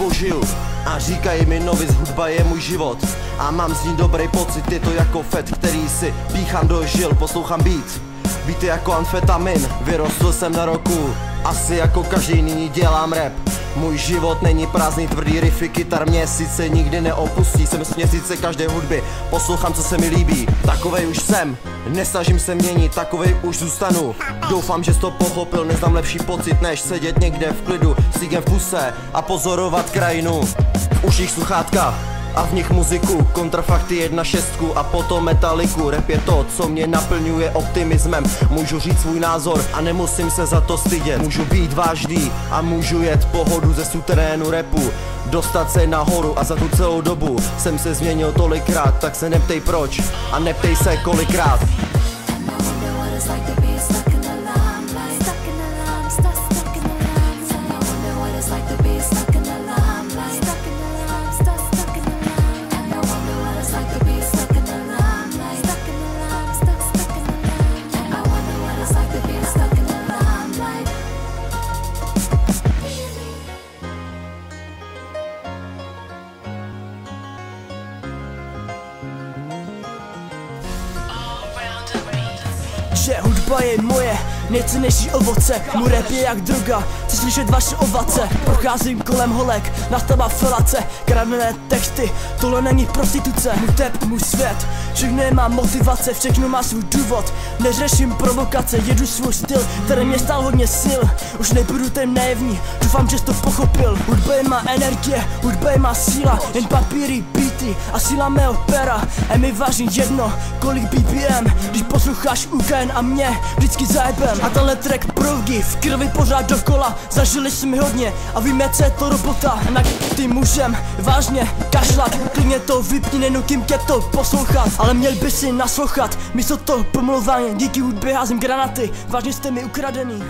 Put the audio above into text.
hudbou žiju. A říkají mi novic, hudba je můj život. A mám z ní dobrý pocit, je to jako fet, který si píchám do žil, poslouchám beat. Beat je jako amfetamin, vyrostl jsem na roku. Asi jako každý nyní dělám rap. Můj život není prázdný, tvrdý riffy, kytar mě sice nikdy neopustí. Jsem směsice každé hudby, poslouchám, co se mi líbí. Takovej už jsem, nesnažím se měnit, takovej už zůstanu. Doufám, že jsi to pochopil, neznám lepší pocit, než sedět někde v klidu s cigem v puse a pozorovat krajinu. V uších sluchátka a v nich muziku, kontrafakty 1.6 a potom metaliku. Rap je to, co mě naplňuje optimismem. Můžu říct svůj názor a nemusím se za to stydět. Můžu být vážný a můžu jet pohodu ze suterénu rapu. Dostat se nahoru a za tu celou dobu jsem se změnil tolikrát. Tak se neptej proč a neptej se kolikrát. Že hudba je moje nejcennější ovoce. Můj rap je jak droga, chci slyšet vaše ovace. Procházím kolem holek, nastává felace. Kradené texty, tohle není prostituce. Můj tep, můj svět, všechno má motivace, všechno má svůj důvod. Neřeším provokace, jedu svůj styl, který mě stál hodně sil. Už nebudu ten naivní, doufám, že jsi to pochopil. Hudba je má energie, hudba je má síla. Jen papíry, beaty a síla mého pera. A mi váží jedno, kolik BPM, když posloucháš UKN a mě vždycky zajebem. A tenhle track proudí v krvi pořád dokola. Zažili jsme hodně a víme, co je to robota. Na ty můžem vážně kašlat, klidně to vypni, nenutím tě to poslouchat. Ale měl by si naslouchat, místo toho pomlouvání. Díky hudbě házím granaty, vážně jste mi ukradený.